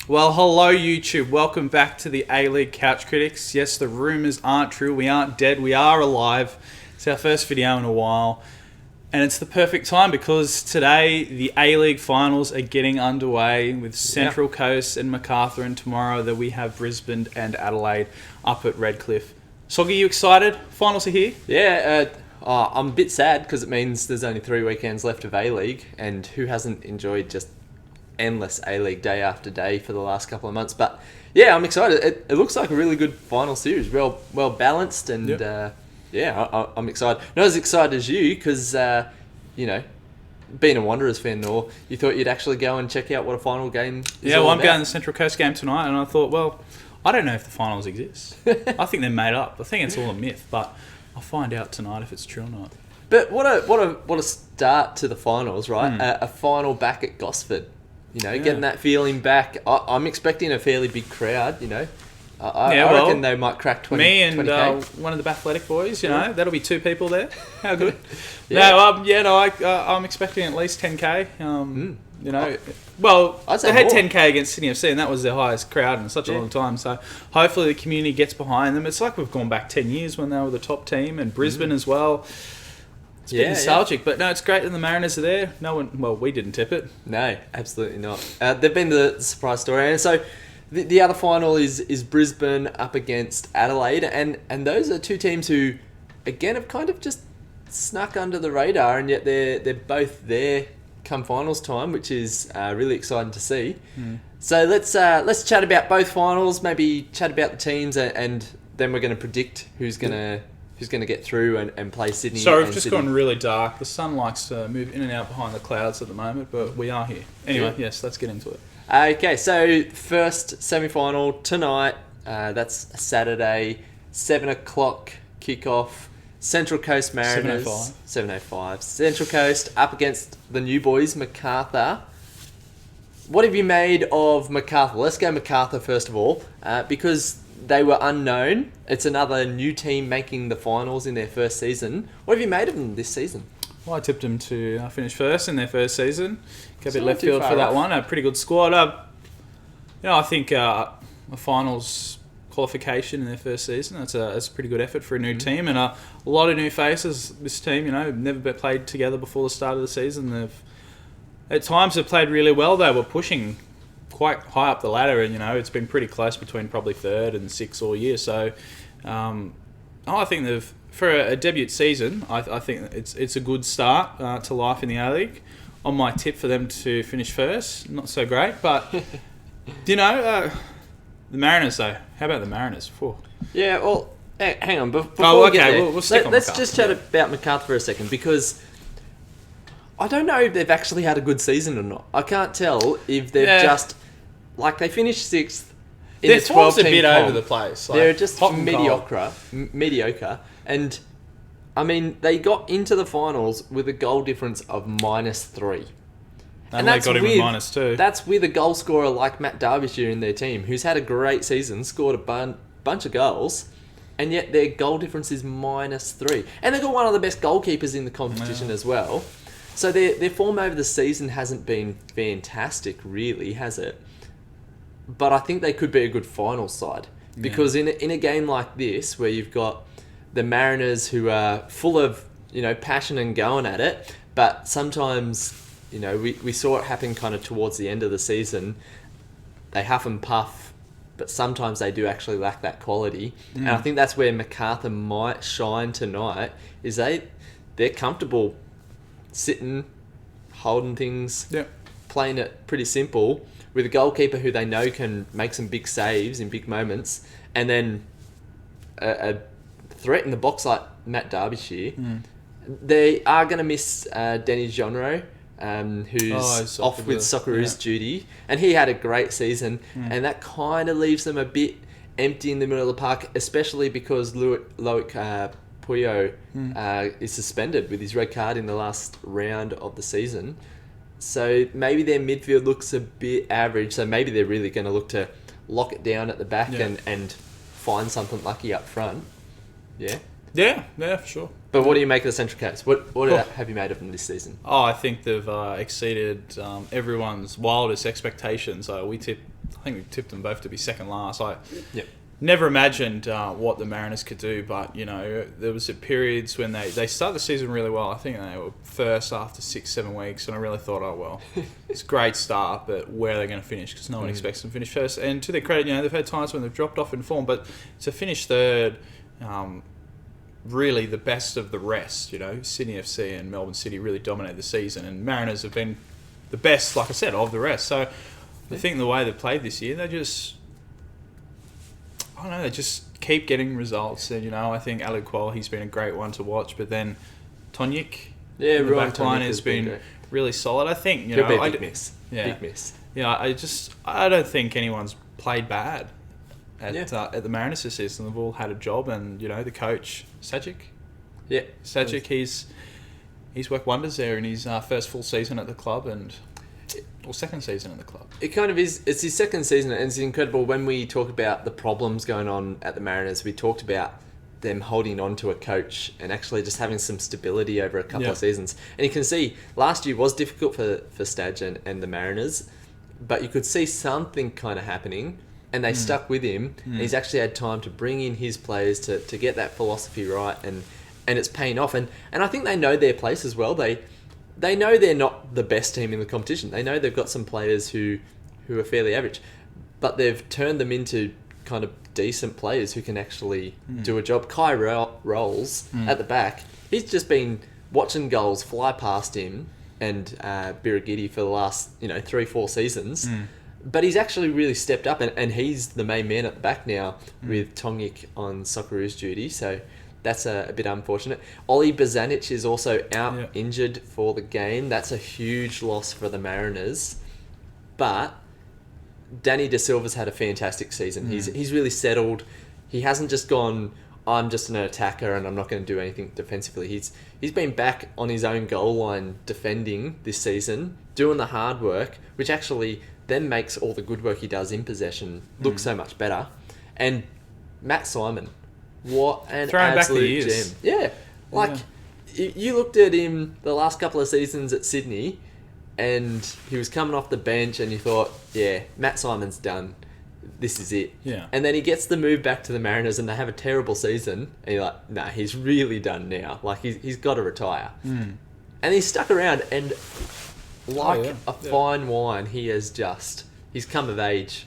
Well, hello YouTube. Welcome back to the A-League Couch Critics. Yes, the rumours aren't true. We aren't dead. We are alive. It's our first video in a while. And it's the perfect time because today the A-League Finals are getting underway with Central Coast and Macarthur, and tomorrow that we have Brisbane and Adelaide up at Redcliffe. Sogg, are you excited? Finals are here. Yeah, I'm a bit sad because it means there's only 3 weekends left of A-League, and who hasn't enjoyed just endless A-League day after day for the last couple of months. But yeah, I'm excited. It looks like a really good final series, well balanced, and I'm excited. Not as excited as you because being a Wanderers fan, or you thought you'd actually go and check out what a final game is all I'm about. going to the Central Coast game tonight, and I thought, well, I don't know if the finals exist. I think they're made up. I think it's all a myth, but I'll find out tonight if it's true or not. But what a start to the finals, right? A final back at Gosford. Getting that feeling back. I'm expecting a fairly big crowd, I reckon they might crack 20. Me and 20K. One of the Bathletic boys, that'll be 2 people there. How good? I'm expecting at least 10K. Well, I'd say they had more. 10K against Sydney FC, and that was their highest crowd in such a long time. So hopefully the community gets behind them. It's like we've gone back 10 years when they were the top team, and Brisbane as well. It's a bit nostalgic, but no, it's great that the Mariners are there. We didn't tip it. No, absolutely not. They've been the surprise story. And so the other final is Brisbane up against Adelaide. And those are 2 teams who, again, have kind of just snuck under the radar, and yet they're both there come finals time, which is really exciting to see. So let's chat about both finals, maybe chat about the teams, and then we're going to predict who's going to get through and play Sydney. Sorry, we've just gone really dark. The sun likes to move in and out behind the clouds at the moment, but we are here. Anyway, yes, let's get into it. Okay, so first semi-final tonight. That's Saturday, 7 o'clock kickoff. Central Coast Mariners. 7:05. Central Coast up against the new boys, Macarthur. What have you made of Macarthur? Let's go Macarthur first of all, because they were unknown. It's another new team making the finals in their first season. What have you made of them this season? Well, I tipped them to finish first in their first season. Go a bit left field for that one. A pretty good squad. I think a finals qualification in their first season. That's a pretty good effort for a new team, and a lot of new faces. This team, never played together before the start of the season. At times they've played really well. They were pushing quite high up the ladder, and it's been pretty close between probably 3rd and 6th all year. So I think for a debut season, I think it's a good start to life in the A-League. On my tip for them to finish first, not so great, but the Mariners though. How about the Mariners? Yeah, well, hang on. Before we'll stick on let's Macarthur. just chat about Macarthur for a second, because I don't know if they've actually had a good season or not. I can't tell if they've just they finished 6th in Their the 12 form's team a bit comp. over the place. They're just hot and cold. mediocre. And I mean, they got into the finals with a goal difference of -3. And they got him with -2. That's with a goal scorer like Matt Derbyshire in their team, who's had a great season, scored a bunch of goals, and yet their goal difference is -3. And they've got one of the best goalkeepers in the competition as well. So their form over the season hasn't been fantastic, really, has it? But I think they could be a good final side. Because in a game like this, where you've got the Mariners who are full of passion and going at it, but sometimes we saw it happen kind of towards the end of the season. They huff and puff, but sometimes they do actually lack that quality. And I think that's where Macarthur might shine tonight, is they're comfortable sitting, holding things, playing it pretty simple, with a goalkeeper who they know can make some big saves in big moments, and then a threat in the box like Matt Derbyshire. They are going to miss Denny Jonro, who's off with Socceroos duty, and he had a great season, and that kind of leaves them a bit empty in the middle of the park, especially because Loic Puyo is suspended with his red card in the last round of the season. So maybe their midfield looks a bit average, so maybe they're really going to look to lock it down at the back and find something lucky up front. Yeah, for sure. But what do you make of the Central Coast? What have you made of them this season? I think they've exceeded everyone's wildest expectations. We tipped I think we tipped them both to be second last. I Yep. never imagined what the Mariners could do, but there was periods when they started the season really well. I think they were first after 6-7 weeks, and I really thought, oh well, it's a great start, but where are they going to finish? Because no one expects them to finish first. And to their credit, they've had times when they've dropped off in form, but to finish third, really the best of the rest. Sydney FC and Melbourne City really dominated the season, and Mariners have been the best, like I said, of the rest. So I think the way they've played this year, they just keep getting results. And, I think Alec Qual, he's been a great one to watch. But then Tonic, the back line has been really solid. I think, He'll be a big miss. Yeah. Big miss. Yeah, I don't think anyone's played bad at the Mariners this season. They've all had a job. And, the coach, Sogg. Yeah. Sogg, he's worked wonders there in his first full season at the club or second season at the club. It kind of is. It's his second season, and it's incredible when we talk about the problems going on at the Mariners. We talked about them holding on to a coach and actually just having some stability over a couple of seasons. And you can see last year was difficult for Stadge and the Mariners, but you could see something kind of happening, and they stuck with him. And he's actually had time to bring in his players to get that philosophy right, and it's paying off. And I think they know their place as well. They know they're not the best team in the competition. They know they've got some players who are fairly average, but they've turned them into kind of decent players who can actually do a job. Kai Rolls at the back, he's just been watching goals fly past him and Birigidi for the last 3-4 seasons. But he's actually really stepped up, and he's the main man at the back now with Tonic on Socceroos duty. So that's a bit unfortunate. Ollie Bozanic is also out injured for the game. That's a huge loss for the Mariners. But Danny De Silva's had a fantastic season. He's really settled. He hasn't just gone, I'm just an attacker and I'm not going to do anything defensively. He's been back on his own goal line defending this season, doing the hard work, which actually then makes all the good work he does in possession look so much better. And Matt Simon, what an absolute gem. Yeah. You looked at him the last couple of seasons at Sydney and he was coming off the bench and you thought, yeah, Matt Simon's done. This is it. Yeah. And then he gets the move back to the Mariners and they have a terrible season. And you're like, nah, he's really done now. He's got to retire. And he's stuck around and a fine wine, he's come of age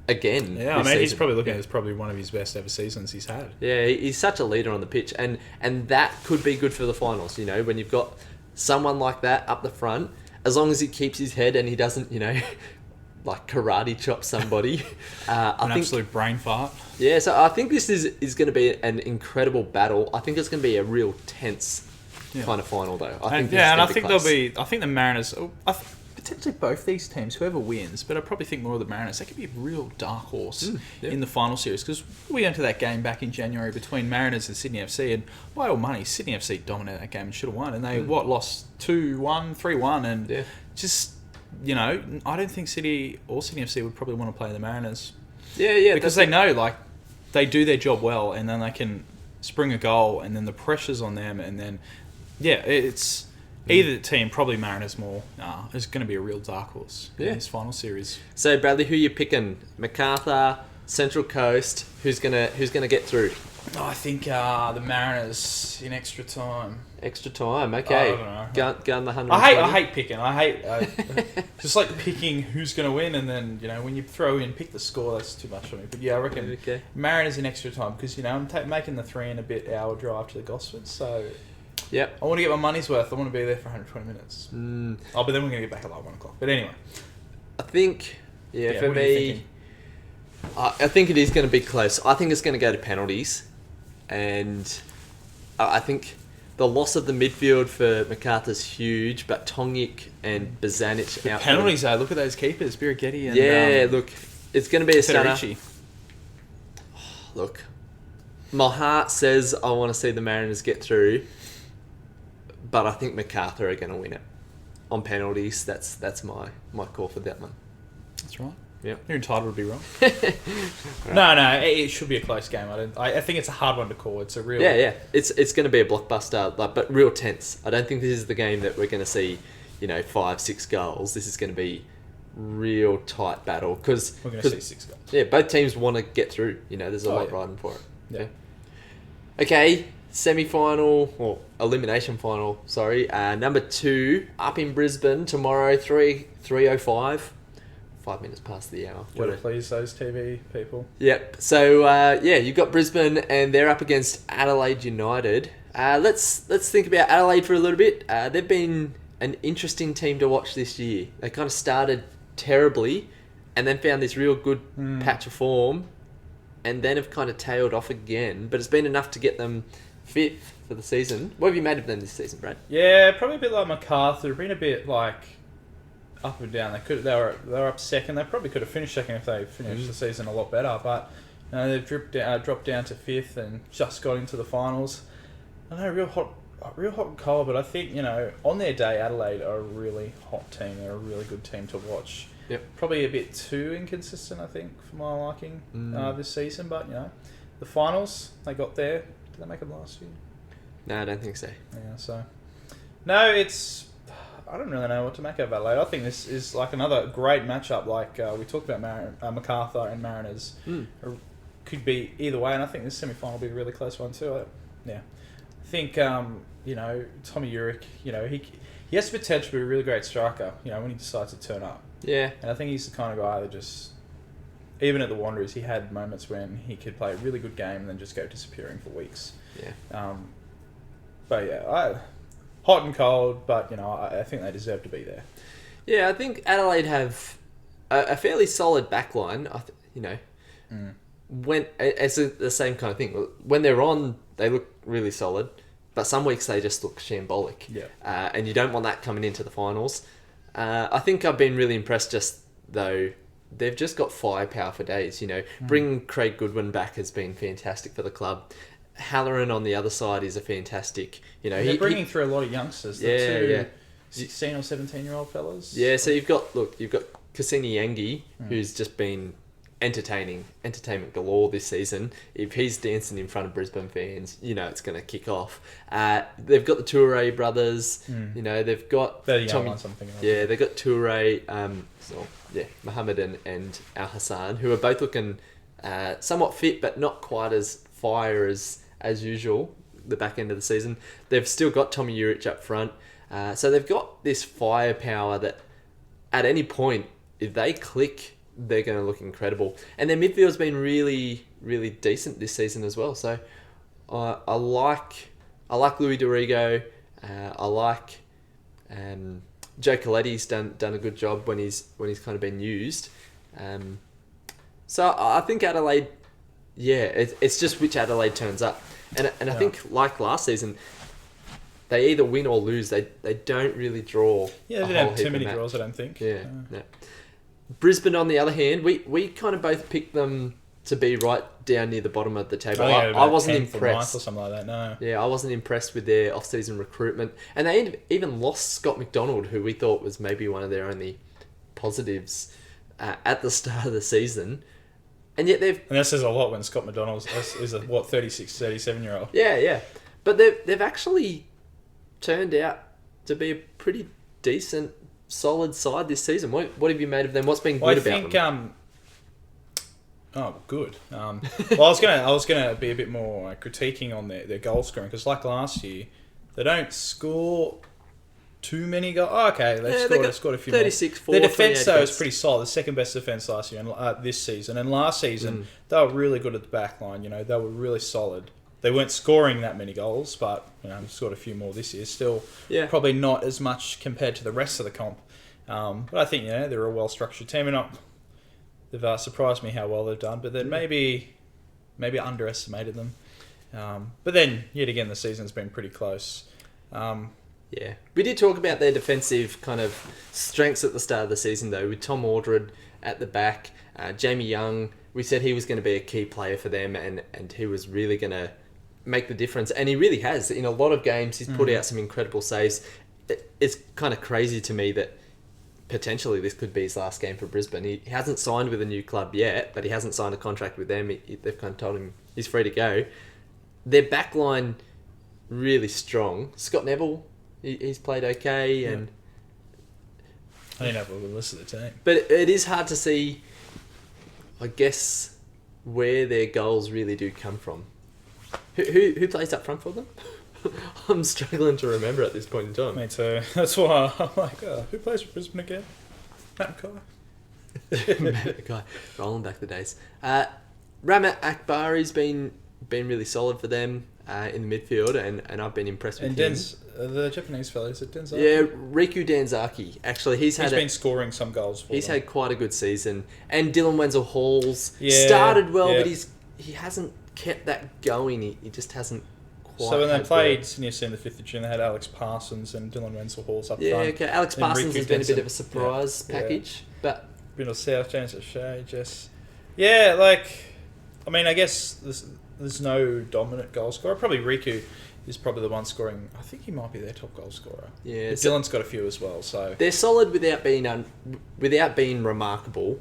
again. Yeah, I mean, he's probably looking at it as probably one of his best ever seasons he's had. Yeah, he's such a leader on the pitch, and that could be good for the finals. When you've got someone like that up the front, as long as he keeps his head and he doesn't, karate chop somebody. I think absolute brain fart. Yeah, so I think this is going to be an incredible battle. I think it's going to be a real tense kind of final, though. I think the Mariners. Potentially both these teams, whoever wins, but I probably think more of the Mariners. They could be a real dark horse in the final series, because we went to that game back in January between Mariners and Sydney FC, and by all money, Sydney FC dominated that game and should have won, and they lost 2-1, 3-1, and just I don't think City or Sydney FC would probably want to play the Mariners. Yeah, because they know they do their job well, and then they can spring a goal, and then the pressure's on them, and then it's. Either team, probably Mariners more, is going to be a real dark horse in this final series. So, Bradley, who are you picking? Macarthur, Central Coast. Who's gonna get through? I think the Mariners in extra time. Extra time, okay. I don't know. Gun the 100. I hate picking. I hate just picking who's going to win, and then when you throw in pick the score, that's too much for me. But I reckon Mariners in extra time, because I'm making the 3 and a bit hour drive to the Gosford, so. Yep. I want to get my money's worth. I want to be there for 120 minutes. But then we're going to get back at 1 o'clock. But anyway. I think, for me, I think it is going to be close. I think it's going to go to penalties. And I think the loss of the midfield for Macarthur's huge, but Tonic and Bozanic out. Penalties, though. Look at those keepers, Birigidi and... look, it's going to be a stunner. Federici. Look, my heart says I want to see the Mariners get through. But I think Macarthur are going to win it on penalties. That's my call for that one. That's right. Yeah, you're entitled to be wrong. No, it should be a close game. I think it's a hard one to call. It's a real. Yeah. It's going to be a blockbuster, but real tense. I don't think this is the game that we're going to see, 5-6 goals. This is going to be real tight battle because we're going to see 6 goals. Yeah, both teams want to get through. There's a lot riding for it. Yeah. Okay, semi-final or elimination final. Sorry, number 2 up in Brisbane tomorrow. 3:05. 5 minutes past the hour. Gotta please those TV people. Yep. So you've got Brisbane and they're up against Adelaide United. Let's think about Adelaide for a little bit. They've been an interesting team to watch this year. They kind of started terribly and then found this real good patch of form and then have kind of tailed off again. But it's been enough to get them 5th for the season. What have you made of them this season, Brad? Yeah, probably a bit like Macarthur. Been a bit like up and down. They were up second. They probably could have finished second if they finished the season a lot better. But they've dropped down to 5th and just got into the finals. I know, real hot and cold. But I think on their day, Adelaide are a really hot team. They're a really good team to watch. Yep. Probably a bit too inconsistent, I think, for my liking this season. But the finals they got there. Did they make them last year? No, I don't think so. Yeah. So no, it's. I don't really know what to make of Adelaide. I think this is like another great matchup. Like we talked about Macarthur and Mariners. Could be either way, and I think this semi-final will be a really close one too. I think Tommy Urick. He has the potential to be a really great striker. When he decides to turn up. Yeah. And I think he's the kind of guy that just, even at the Wanderers, he had moments when he could play a really good game and then just go disappearing for weeks. Yeah. But yeah, hot and cold, but I think they deserve to be there. Yeah, I think Adelaide have a fairly solid backline. When it's the same kind of thing. When they're on, they look really solid, but some weeks they just look shambolic. Yeah. And you don't want that coming into the finals. I think I've been really impressed. Just though they've just got firepower for days. Bringing Craig Goodwin back has been fantastic for the club. Halloran on the other side is a fantastic. They're bringing through a lot of youngsters. Yeah. 16 or 17-year-old fellas. Yeah, so you've got Cassini Yangi, who's just been entertainment galore this season. If he's dancing in front of Brisbane fans, it's going to kick off. They've got the Toure brothers. They've got they're young ones, I'm thinking of. Yeah, they've got Toure, Mohammed and Al Hassan, who are both looking somewhat fit, but not quite as fire as usual. The back end of the season, they've still got Tommy Uric up front. So they've got this firepower that at any point, if they click, they're going to look incredible. And their midfield's been really, really decent this season as well. So I like Louis Dorigo. I like Joe Coletti's done a good job when he's kind of been used. So I think Adelaide, it's just which Adelaide turns up. And I think like last season, they either win or lose. They don't really draw. Yeah, they don't have too many draws, I don't think. Yeah. Brisbane, on the other hand, we kind of both picked them to be right down near the bottom of the table. I wasn't impressed. Or something like that, no. Yeah, I wasn't impressed with their off-season recruitment. And they even lost Scott McDonald, who we thought was maybe one of their only positives at the start of the season. And yet they've... And that says a lot when Scott McDonald is a 36, 37-year-old. Yeah. But they've actually turned out to be a pretty decent, solid side this season. What have you made of them? What's been good about them? Good. Well, I was gonna be a bit more critiquing on their goal scoring, because like last year, they don't score too many goals. Oh, okay, they've scored a few 36, more. Their defence though is pretty solid. The second best defence last year and this season, and last season they were really good at the back line. They were really solid. They weren't scoring that many goals, but scored a few more this year. Still, probably not as much compared to the rest of the comp. But I think they're a well-structured team, and they've surprised me how well they've done. But then maybe underestimated them. But then yet again, the season's been pretty close. We did talk about their defensive kind of strengths at the start of the season, though, with Tom Aldred at the back, Jamie Young. We said he was going to be a key player for them, and he was really going to make the difference, and he really has. In a lot of games, he's put out some incredible saves. It's kind of crazy to me that potentially this could be his last game for Brisbane. He hasn't signed with a new club yet, but he hasn't signed a contract with them. They've kind of told him he's free to go. Their backline really strong. Scott Neville, he's played okay, and I didn't have a good list of the team. But it is hard to see, I guess, where their goals really do come from. Who plays up front for them? I'm struggling to remember at this point in time. Me too. That's why I'm like, who plays for Brisbane again? Macarthur. Rolling back the days. Ramat Akbari's been really solid for them in the midfield, and I've been impressed with him. The Japanese fellow, is it Denzaki? Yeah, Riku Danzaki. Actually, he's been scoring some goals for them. He's had quite a good season. And Dylan Wenzel-Halls started well, but he hasn't kept that going. He just hasn't quite. So when they played Sydney FC on the 5th of June, they had Alex Parsons and Dylan Wenzel-Halls up front. Yeah, okay. Alex Parsons has been a bit of a surprise package. But been a South James at Shea, just... Yeah, like... I mean, I guess there's no dominant goal scorer. Probably Riku is probably the one scoring. I think he might be their top goal scorer. Yeah, but Dylan's got a few as well. So they're solid without being remarkable.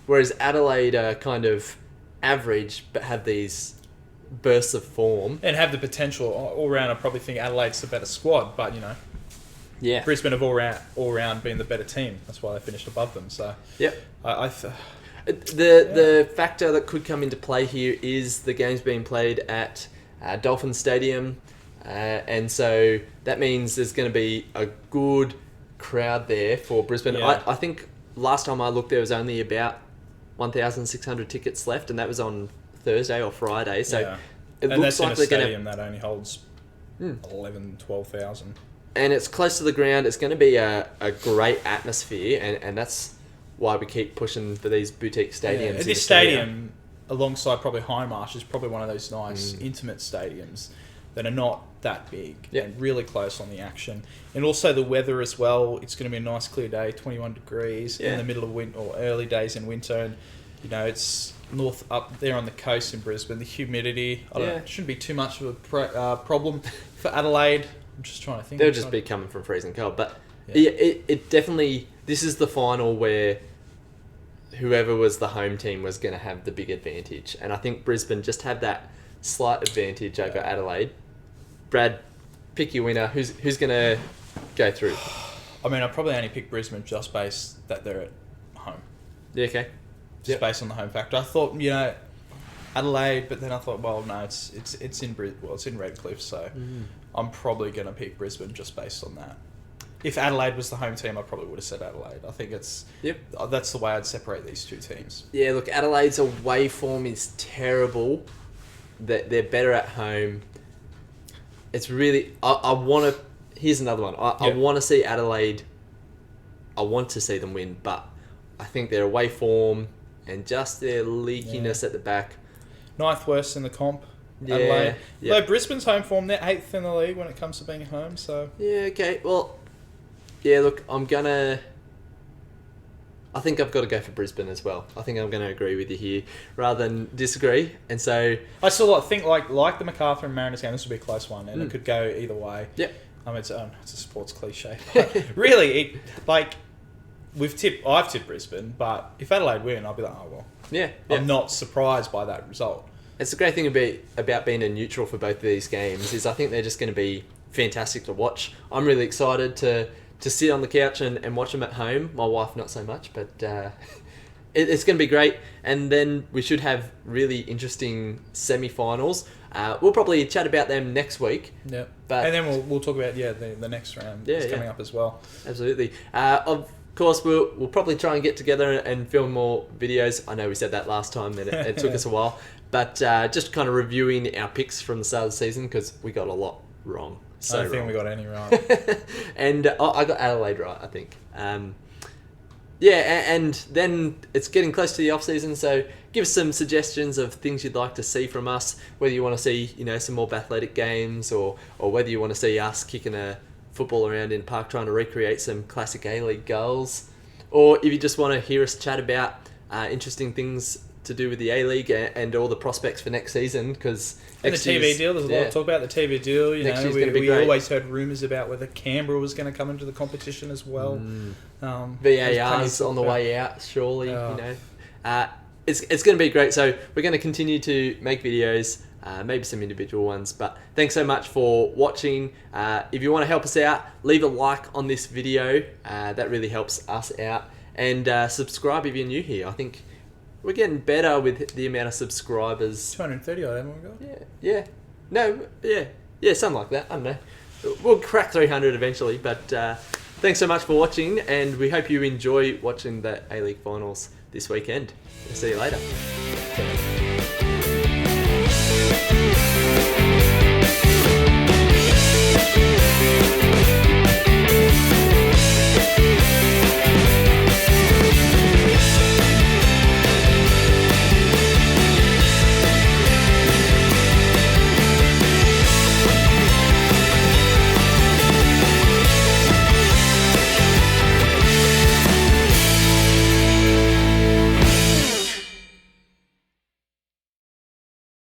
Whereas Adelaide are kind of average, but have these bursts of form and have the potential all round. I probably think Adelaide's the better squad, but Brisbane have all round been the better team. That's why they finished above them. So The factor that could come into play here is the game's being played at Dolphin Stadium, and so that means there's going to be a good crowd there for Brisbane. Yeah. I think last time I looked, there was only about 1,600 tickets left, and that was on Thursday or Friday. So it looks like they're going to... stadium that only holds 11,000, 12,000. And it's close to the ground. It's going to be a great atmosphere, and that's why we keep pushing for these boutique stadiums. This stadium, alongside probably Hindmarsh, is probably one of those nice, intimate stadiums that are not that big and really close on the action. And also the weather as well. It's going to be a nice clear day, 21 degrees in the middle of winter or early days in winter. And it's north up there on the coast in Brisbane. The humidity, it shouldn't be too much of a problem for Adelaide. I'm just trying to think. They'll just be coming from freezing cold, but it definitely. This is the final where whoever was the home team was going to have the big advantage, and I think Brisbane just have that slight advantage over Adelaide. Brad, pick your winner. Who's going to go through? I mean, I probably only pick Brisbane just based that they're at home. Yeah, okay. Just based on the home factor. I thought Adelaide, but then I thought, well, no, it's in Redcliffe, so I'm probably going to pick Brisbane just based on that. If Adelaide was the home team, I probably would have said Adelaide. I think that's the way I'd separate these two teams. Yeah, look, Adelaide's away form is terrible. They're better at home. It's really... I want to... Here's another one. I want to see Adelaide... I want to see them win, but I think their away form and just their leakiness at the back... Ninth worst in the comp. Adelaide. Though Brisbane's home form, they're 8th in the league when it comes to being at home, so... Yeah, okay. Well... Yeah, look, I think I've got to go for Brisbane as well. I think I'm going to agree with you here rather than disagree. And so... I still think like the Macarthur and Mariners game, this would be a close one, and it could go either way. Yep. I mean, it's a sports cliche. But really, I've tipped Brisbane, but if Adelaide win, I'll be like, oh, well. Yeah. I'm not surprised by that result. It's the great thing about being a neutral for both of these games is I think they're just going to be fantastic to watch. I'm really excited to sit on the couch and watch them at home. My wife, not so much, but it's going to be great. And then we should have really interesting semi-finals. We'll probably chat about them next week. Yeah, and then we'll talk about the next round that's coming up as well. Absolutely. Of course, we'll probably try and get together and film more videos. I know we said that last time, and it took us a while. But just kind of reviewing our picks from the start of the season because we got a lot wrong. I don't think we got any right. And I got Adelaide right, I think. And then it's getting close to the off-season, so give us some suggestions of things you'd like to see from us, whether you want to see some more athletic games or whether you want to see us kicking a football around in park trying to recreate some classic A-League goals, or if you just want to hear us chat about interesting things to do with the A-League and all the prospects for next season, because the TV deal, there's a lot to talk about the TV deal. We always heard rumours about whether Canberra was going to come into the competition as well. VAR's on the way out, surely. It's going to be great. So we're going to continue to make videos. maybe some individual ones. But thanks so much for watching. If you want to help us out, leave a like on this video. That really helps us out. And subscribe if you're new here. I think we're getting better with the amount of subscribers. 230 odd, haven't we got? Yeah, something like that. I don't know. We'll crack 300 eventually, but thanks so much for watching, and we hope you enjoy watching the A-League Finals this weekend. We'll see you later.